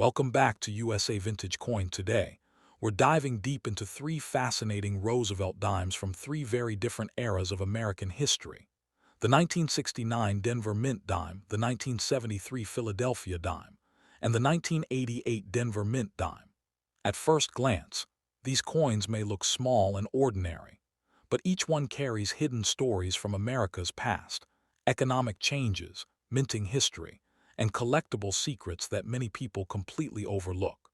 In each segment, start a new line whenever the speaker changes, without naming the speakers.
Welcome back to USA Vintage Coin today. We're diving deep into three fascinating Roosevelt dimes from three very different eras of American history. The 1969 Denver Mint dime, the 1973 Philadelphia dime, and the 1988 Denver Mint dime. At first glance, these coins may look small and ordinary, but each one carries hidden stories from America's past, economic changes, minting history, and collectible secrets that many people completely overlook.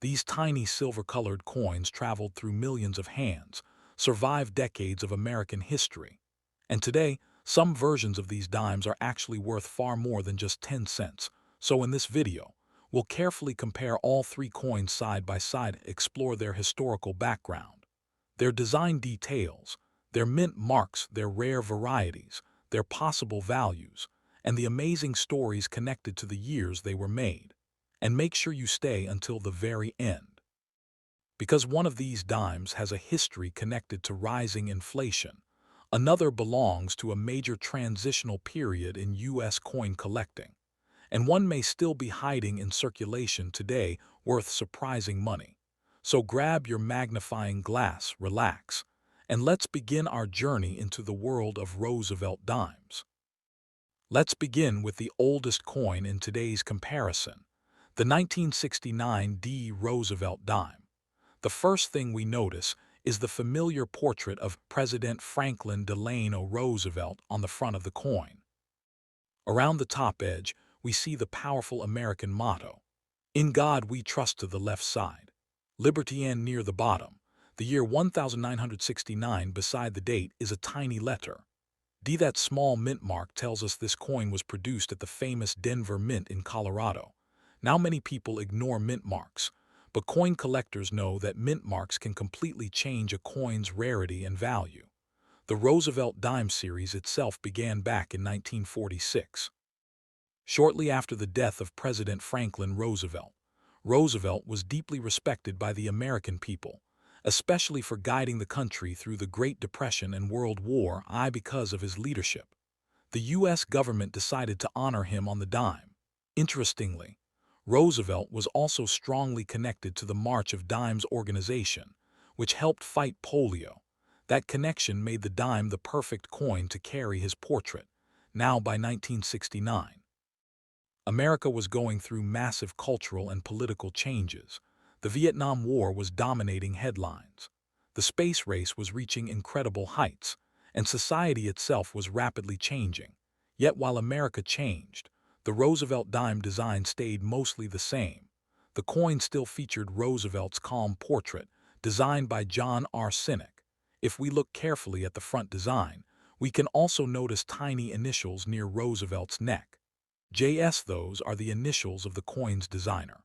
These tiny silver-colored coins traveled through millions of hands, survived decades of American history, and today, some versions of these dimes are actually worth far more than just 10 cents. So in this video, we'll carefully compare all three coins side by side, explore their historical background, their design details, their mint marks, their rare varieties, their possible values, and the amazing stories connected to the years they were made. And make sure you stay until the very end, because one of these dimes has a history connected to rising inflation. Another belongs to a major transitional period in U.S. coin collecting, and one may still be hiding in circulation today, worth surprising money. So grab your magnifying glass, relax, and let's begin our journey into the world of Roosevelt dimes. Let's begin with the oldest coin in today's comparison, the 1969 D. Roosevelt dime. The first thing we notice is the familiar portrait of President Franklin Delano Roosevelt on the front of the coin. Around the top edge, we see the powerful American motto, "In God We Trust," to the left side. Liberty, and near the bottom, the year 1969 beside the date is a tiny letter D. That small mint mark tells us this coin was produced at the famous Denver Mint in Colorado. Now many people ignore mint marks, but coin collectors know that mint marks can completely change a coin's rarity and value. The Roosevelt dime series itself began back in 1946. Shortly after the death of President Franklin Roosevelt, Roosevelt was deeply respected by the American people, especially for guiding the country through the Great Depression and World War I. Because of his leadership, the U.S. government decided to honor him on the dime. Interestingly, Roosevelt was also strongly connected to the March of Dimes organization, which helped fight polio. That connection made the dime the perfect coin to carry his portrait. Now, by 1969, America was going through massive cultural and political changes. The Vietnam War was dominating headlines. The space race was reaching incredible heights, and society itself was rapidly changing. Yet while America changed, the Roosevelt dime design stayed mostly the same. The coin still featured Roosevelt's calm portrait, designed by John R. Sinek. If we look carefully at the front design, we can also notice tiny initials near Roosevelt's neck. JS, those are the initials of the coin's designer.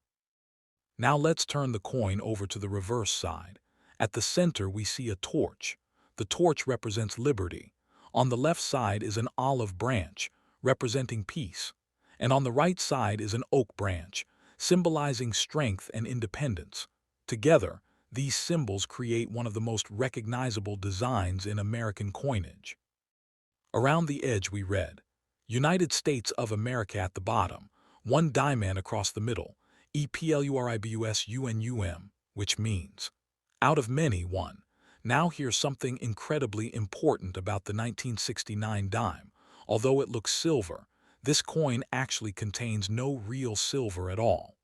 Now let's turn the coin over to the reverse side. At the center we see a torch. The torch represents liberty. On the left side is an olive branch, representing peace. And on the right side is an oak branch, symbolizing strength and independence. Together, these symbols create one of the most recognizable designs in American coinage. Around the edge we read, "United States of America" at the bottom, one diamond across the middle, EPLURIBUSUNUM, which means, out of many, one. Now here's something incredibly important about the 1969 dime. Although it looks silver, this coin actually contains no real silver at all.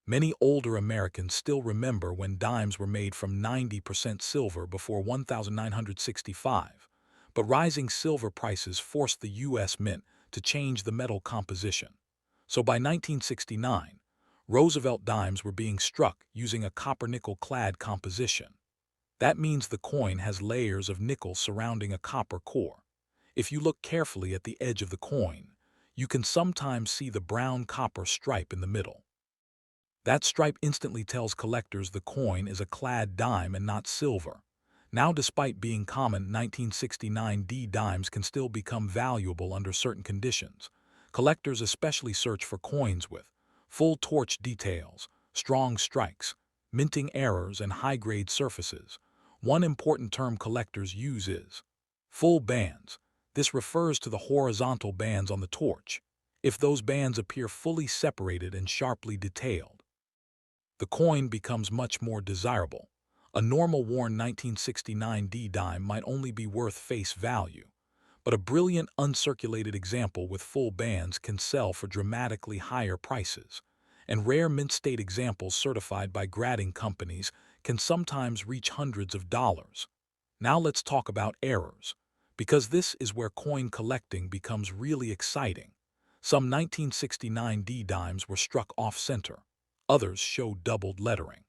Many older Americans still remember when dimes were made from 90% silver before 1965, but rising silver prices forced the U.S. Mint to change the metal composition. So by 1969, Roosevelt dimes were being struck using a copper-nickel clad composition. That means the coin has layers of nickel surrounding a copper core. If you look carefully at the edge of the coin, you can sometimes see the brown copper stripe in the middle. That stripe instantly tells collectors the coin is a clad dime and not silver. Now, despite being common, 1969 D dimes can still become valuable under certain conditions. Collectors especially search for coins with full torch details, strong strikes, minting errors, and high-grade surfaces. One important term collectors use is full bands. This refers to the horizontal bands on the torch. if those bands appear fully separated and sharply detailed. The coin becomes much more desirable. A normal worn 1969 D dime might only be worth face value, but a brilliant uncirculated example with full bands can sell for dramatically higher prices, and rare mint-state examples certified by grading companies can sometimes reach hundreds of dollars. Now let's talk about errors, because this is where coin collecting becomes really exciting. Some 1969 D dimes were struck off-center. Others showed doubled lettering.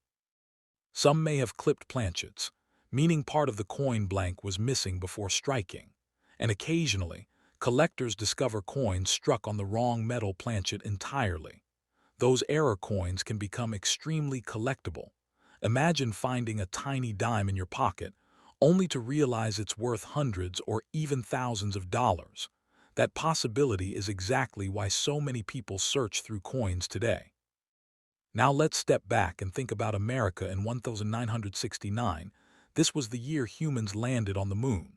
Some may have clipped planchets, meaning part of the coin blank was missing before striking. And occasionally, collectors discover coins struck on the wrong metal planchet entirely. Those error coins can become extremely collectible. Imagine finding a tiny dime in your pocket, only to realize it's worth hundreds or even thousands of dollars. That possibility is exactly why so many people search through coins today. Now let's step back and think about America in 1969. This was the year humans landed on the moon.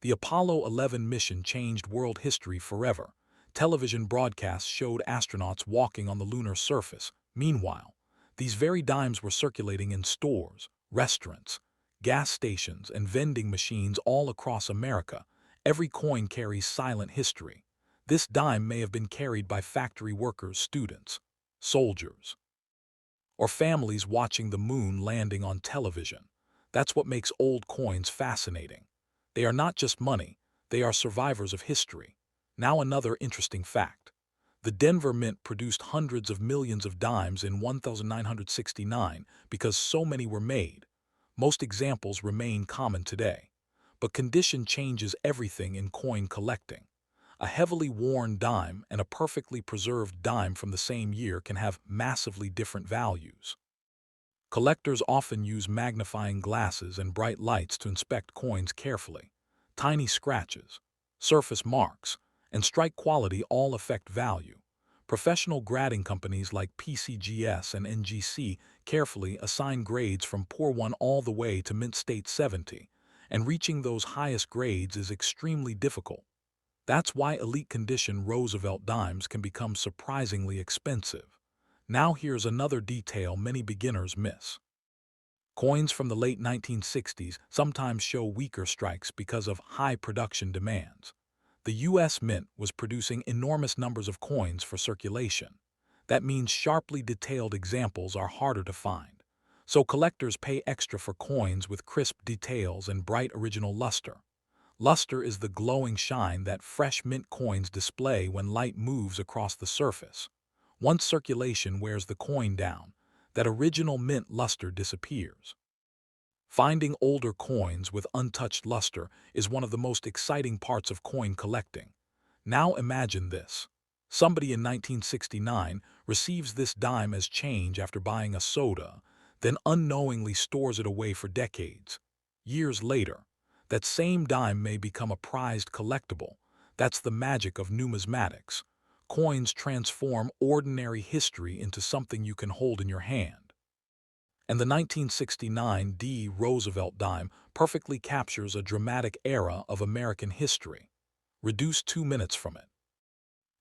The Apollo 11 mission changed world history forever. Television broadcasts showed astronauts walking on the lunar surface. Meanwhile, these very dimes were circulating in stores, restaurants, gas stations, and vending machines all across America. Every coin carries silent history. This dime may have been carried by factory workers, students, soldiers, or families watching the moon landing on television. That's what makes old coins fascinating. They are not just money, they are survivors of history. Now another interesting fact. The Denver Mint produced hundreds of millions of dimes in 1969 because so many were made. Most examples remain common today. But condition changes everything in coin collecting. A heavily worn dime and a perfectly preserved dime from the same year can have massively different values. Collectors often use magnifying glasses and bright lights to inspect coins carefully. Tiny scratches, surface marks, and strike quality all affect value. Professional grading companies like PCGS and NGC carefully assign grades from poor 1 all the way to mint state 70, and reaching those highest grades is extremely difficult. That's why elite condition Roosevelt dimes can become surprisingly expensive. Now here's another detail many beginners miss. Coins from the late 1960s sometimes show weaker strikes because of high production demands. The U.S. Mint was producing enormous numbers of coins for circulation. That means sharply detailed examples are harder to find. So collectors pay extra for coins with crisp details and bright original luster. Luster is the glowing shine that fresh mint coins display when light moves across the surface. Once circulation wears the coin down, that original mint luster disappears. Finding older coins with untouched luster is one of the most exciting parts of coin collecting. Now imagine this. Somebody in 1969 receives this dime as change after buying a soda, then unknowingly stores it away for decades. Years later, that same dime may become a prized collectible. That's the magic of numismatics. Coins transform ordinary history into something you can hold in your hand. And the 1969 D Roosevelt dime perfectly captures a dramatic era of American history. Reduce 2 minutes from it.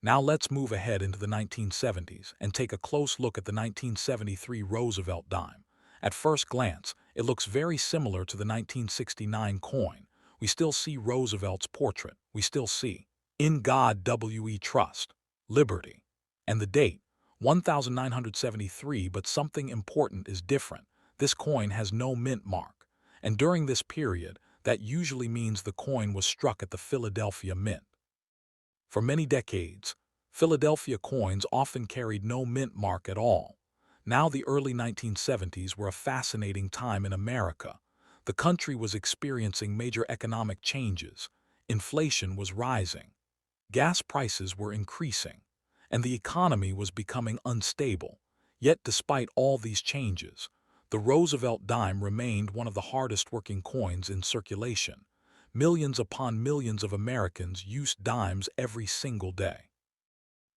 Now let's move ahead into the 1970s and take a close look at the 1973 Roosevelt dime. At first glance, it looks very similar to the 1969 coin. We still see Roosevelt's portrait. We still see, "In God We Trust," Liberty, and the date, 1973, but something important is different. This coin has no mint mark, and during this period, that usually means the coin was struck at the Philadelphia Mint. For many decades, Philadelphia coins often carried no mint mark at all. Now the early 1970s were a fascinating time in America. The country was experiencing major economic changes. Inflation was rising. Gas prices were increasing, and the economy was becoming unstable. Yet despite all these changes, the Roosevelt dime remained one of the hardest-working coins in circulation. Millions upon millions of Americans used dimes every single day.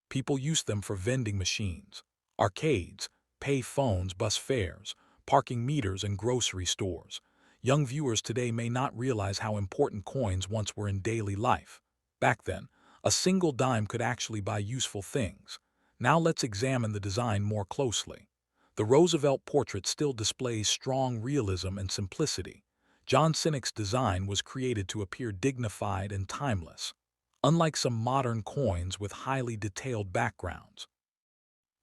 People used them for vending machines, arcades, pay phones, bus fares, parking meters, and grocery stores. Young viewers today may not realize how important coins once were in daily life. Back then, A single dime could actually buy useful things. Now let's examine the design more closely. The Roosevelt portrait still displays strong realism and simplicity. John Sinek's design was created to appear dignified and timeless, unlike some modern coins with highly detailed backgrounds.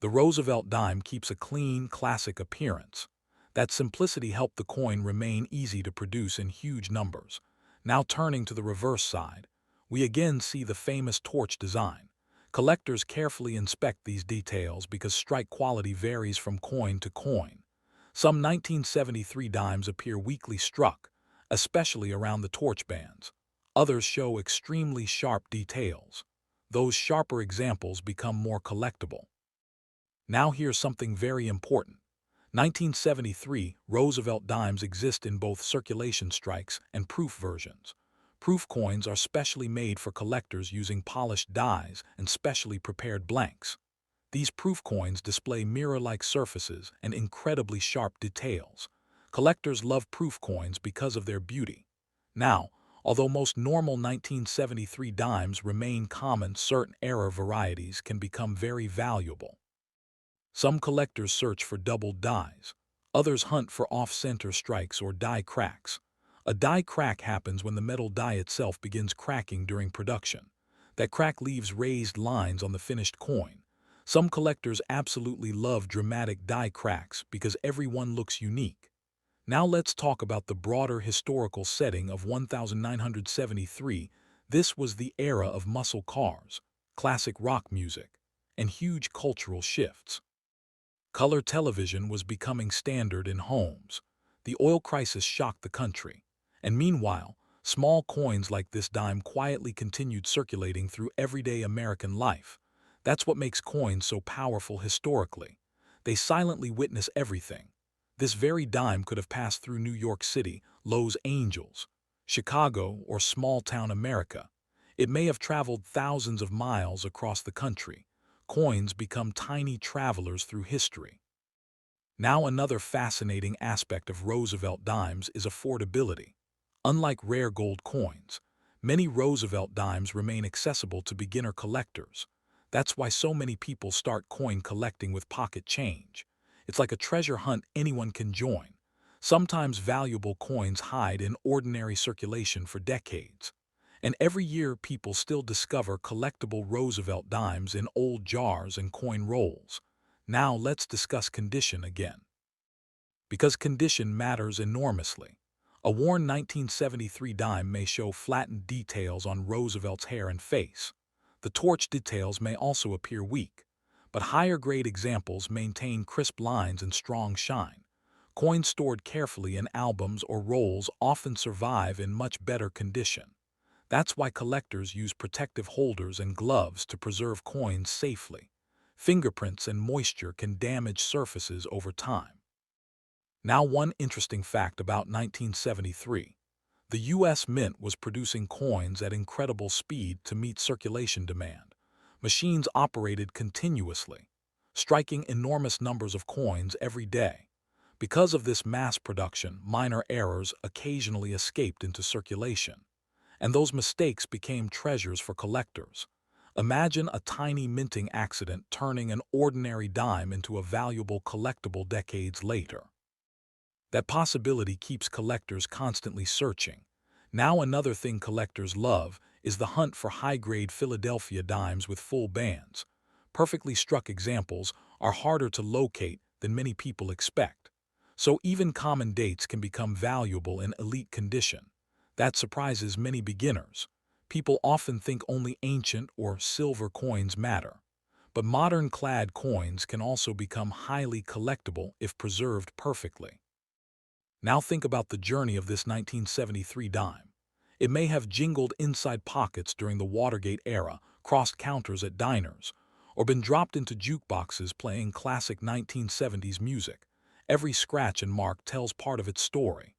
The Roosevelt dime keeps a clean, classic appearance. That simplicity helped the coin remain easy to produce in huge numbers. Now turning to the reverse side, we again see the famous torch design. Collectors carefully inspect these details because strike quality varies from coin to coin. Some 1973 dimes appear weakly struck, especially around the torch bands. Others show extremely sharp details. Those sharper examples become more collectible. Now here's something very important. 1973 Roosevelt dimes exist in both circulation strikes and proof versions. Proof coins are specially made for collectors using polished dies and specially prepared blanks. These proof coins display mirror-like surfaces and incredibly sharp details. Collectors love proof coins because of their beauty. Now, although most normal 1973 dimes remain common, certain error varieties can become very valuable. Some collectors search for doubled dies. Others hunt for off-center strikes or die cracks. A die crack happens when the metal die itself begins cracking during production. That crack leaves raised lines on the finished coin. Some collectors absolutely love dramatic die cracks because every one looks unique. Now let's talk about the broader historical setting of 1973. This was the era of muscle cars, classic rock music, and huge cultural shifts. Color television was becoming standard in homes. The oil crisis shocked the country. And meanwhile, small coins like this dime quietly continued circulating through everyday American life. That's what makes coins so powerful historically. They silently witness everything. This very dime could have passed through New York City, Los Angeles, Chicago, or small-town America. It may have traveled thousands of miles across the country. Coins become tiny travelers through history. Now another fascinating aspect of Roosevelt dimes is affordability. Unlike rare gold coins, many Roosevelt dimes remain accessible to beginner collectors. That's why so many people start coin collecting with pocket change. It's like a treasure hunt anyone can join. Sometimes valuable coins hide in ordinary circulation for decades. And every year people still discover collectible Roosevelt dimes in old jars and coin rolls. Now let's discuss condition again. Because condition matters enormously. A worn 1973 dime may show flattened details on Roosevelt's hair and face. The torch details may also appear weak, but higher-grade examples maintain crisp lines and strong shine. Coins stored carefully in albums or rolls often survive in much better condition. That's why collectors use protective holders and gloves to preserve coins safely. Fingerprints and moisture can damage surfaces over time. Now one interesting fact about 1973. The U.S. Mint was producing coins at incredible speed to meet circulation demand. Machines operated continuously, striking enormous numbers of coins every day. Because of this mass production, minor errors occasionally escaped into circulation, and those mistakes became treasures for collectors. Imagine a tiny minting accident turning an ordinary dime into a valuable collectible decades later. That possibility keeps collectors constantly searching. Now another thing collectors love is the hunt for high-grade Philadelphia dimes with full bands. Perfectly struck examples are harder to locate than many people expect. So even common dates can become valuable in elite condition. That surprises many beginners. People often think only ancient or silver coins matter. But modern clad coins can also become highly collectible if preserved perfectly. Now think about the journey of this 1973 dime. It may have jingled inside pockets during the Watergate era, crossed counters at diners, or been dropped into jukeboxes playing classic 1970s music. Every scratch and mark tells part of its story.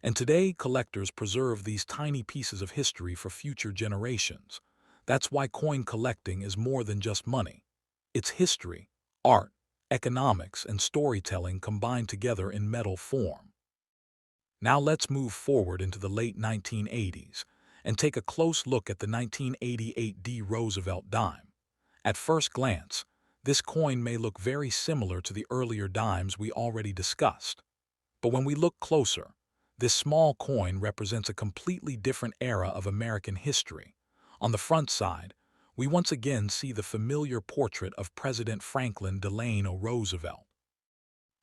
And today, collectors preserve these tiny pieces of history for future generations. That's why coin collecting is more than just money. It's history, art, economics, and storytelling combined together in metal form. Now let's move forward into the late 1980s, and take a close look at the 1988 D Roosevelt dime. At first glance, this coin may look very similar to the earlier dimes we already discussed. But when we look closer, this small coin represents a completely different era of American history. On the front side, we once again see the familiar portrait of President Franklin Delano Roosevelt.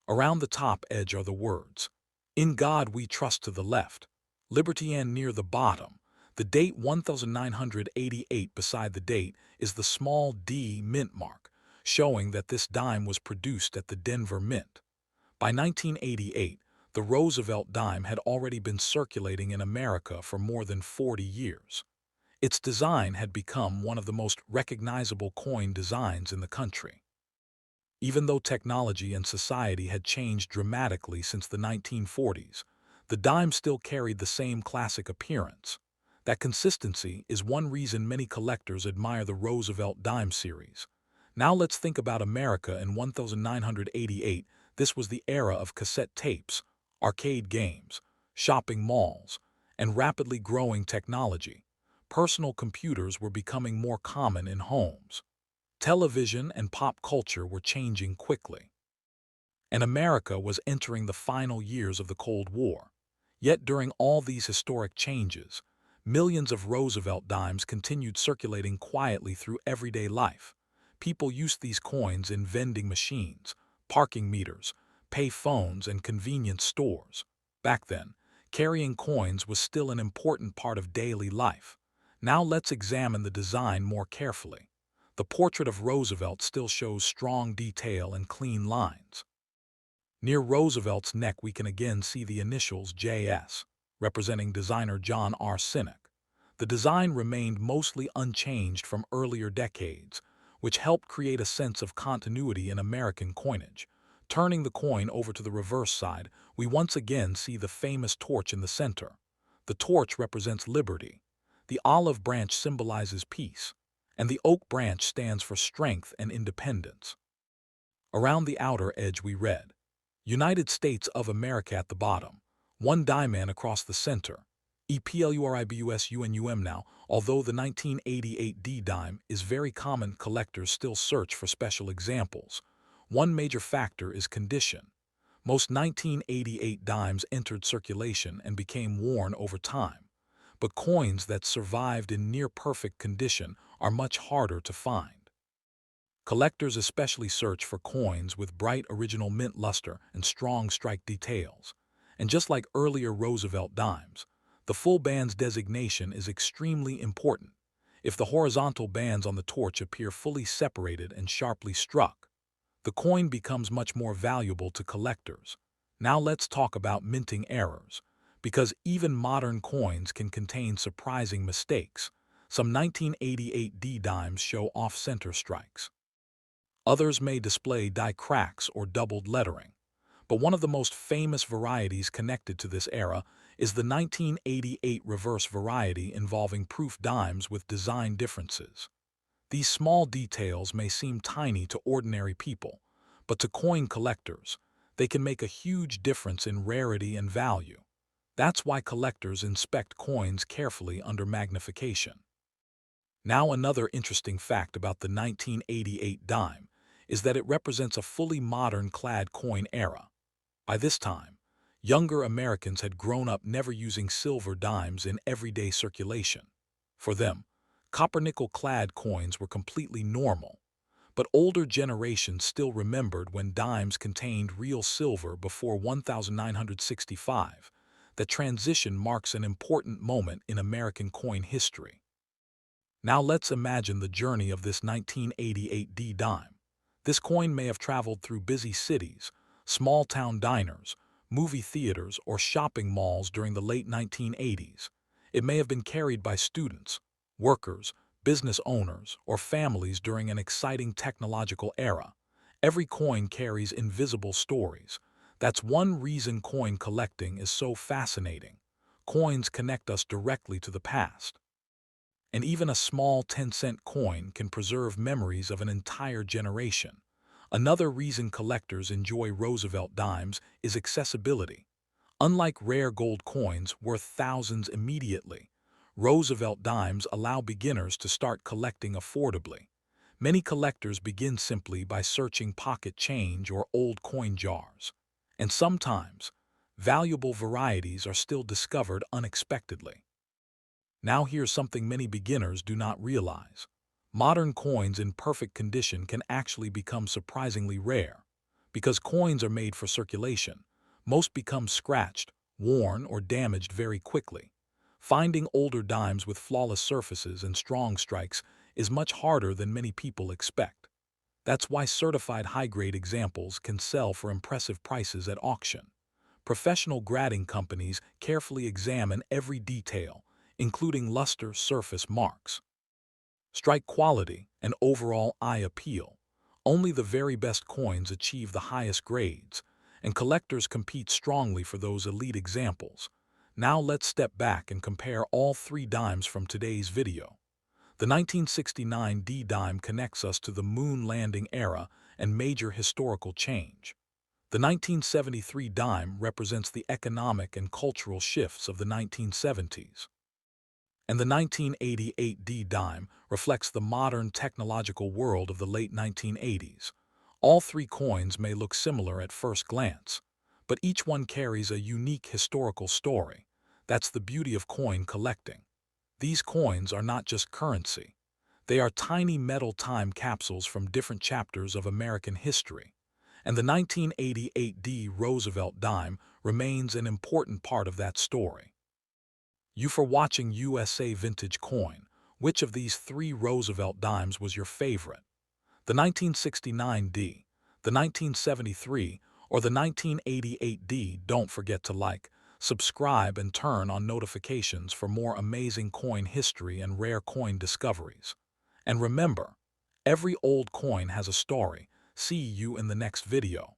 Around the top edge are the words, "In God we trust" to the left, "Liberty," and near the bottom, the date 1988 beside the date is the small D mint mark, showing that this dime was produced at the Denver Mint. By 1988, the Roosevelt dime had already been circulating in America for more than 40 years. Its design had become one of the most recognizable coin designs in the country. Even though technology and society had changed dramatically since the 1940s, the dime still carried the same classic appearance. That consistency is one reason many collectors admire the Roosevelt dime series. Now let's think about America in 1988. This was the era of cassette tapes, arcade games, shopping malls, and rapidly growing technology. Personal computers were becoming more common in homes. Television and pop culture were changing quickly, and America was entering the final years of the Cold War. Yet during all these historic changes, millions of Roosevelt dimes continued circulating quietly through everyday life. People used these coins in vending machines, parking meters, pay phones, and convenience stores. Back then, carrying coins was still an important part of daily life. Now let's examine the design more carefully. The portrait of Roosevelt still shows strong detail and clean lines. Near Roosevelt's neck we can again see the initials JS, representing designer John R. Sinek. The design remained mostly unchanged from earlier decades, which helped create a sense of continuity in American coinage. Turning the coin over to the reverse side, we once again see the famous torch in the center. The torch represents liberty. The olive branch symbolizes peace, and the oak branch stands for strength and independence. Around the outer edge we read, United States of America at the bottom, one diamond across the center, EPLURIBUSUNUM. Now, although the 1988 D dime is very common, collectors still search for special examples. One major factor is condition. Most 1988 dimes entered circulation and became worn over time, but coins that survived in near-perfect condition are much harder to find. Collectors especially search for coins with bright original mint luster and strong strike details. And just like earlier Roosevelt dimes, the full band's designation is extremely important. If the horizontal bands on the torch appear fully separated and sharply struck, the coin becomes much more valuable to collectors. Now let's talk about minting errors, because even modern coins can contain surprising mistakes. Some 1988 D dimes show off-center strikes. Others may display die cracks or doubled lettering. But one of the most famous varieties connected to this era is the 1988 reverse variety involving proof dimes with design differences. These small details may seem tiny to ordinary people, but to coin collectors, they can make a huge difference in rarity and value. That's why collectors inspect coins carefully under magnification. Now, another interesting fact about the 1988 dime is that it represents a fully modern clad coin era. By this time, younger Americans had grown up never using silver dimes in everyday circulation. For them, copper-nickel-clad coins were completely normal, but older generations still remembered when dimes contained real silver before 1965. That transition marks an important moment in American coin history. Now let's imagine the journey of this 1988 D dime. This coin may have traveled through busy cities, small-town diners, movie theaters, or shopping malls during the late 1980s. It may have been carried by students, workers, business owners, or families during an exciting technological era. Every coin carries invisible stories. That's one reason coin collecting is so fascinating. Coins connect us directly to the past. And even a small 10-cent coin can preserve memories of an entire generation. Another reason collectors enjoy Roosevelt dimes is accessibility. Unlike rare gold coins worth thousands immediately, Roosevelt dimes allow beginners to start collecting affordably. Many collectors begin simply by searching pocket change or old coin jars. And sometimes, valuable varieties are still discovered unexpectedly. Now here's something many beginners do not realize. Modern coins in perfect condition can actually become surprisingly rare. Because coins are made for circulation, most become scratched, worn, or damaged very quickly. Finding older dimes with flawless surfaces and strong strikes is much harder than many people expect. That's why certified high-grade examples can sell for impressive prices at auction. Professional grading companies carefully examine every detail, including luster, surface marks, strike quality, and overall eye appeal. Only the very best coins achieve the highest grades, and collectors compete strongly for those elite examples. Now let's step back and compare all three dimes from today's video. The 1969 D-dime connects us to the moon landing era and major historical change. The 1973 dime represents the economic and cultural shifts of the 1970s. And the 1988 D-dime reflects the modern technological world of the late 1980s. All three coins may look similar at first glance, but each one carries a unique historical story. That's the beauty of coin collecting. These coins are not just currency. They are tiny metal time capsules from different chapters of American history. And the 1988 D Roosevelt dime remains an important part of that story. You for watching USA Vintage Coin. Which of these three Roosevelt dimes was your favorite? The 1969 D, the 1973, or the 1988 D? Don't forget to like, subscribe, and turn on notifications for more amazing coin history and rare coin discoveries. And remember, every old coin has a story. See you in the next video.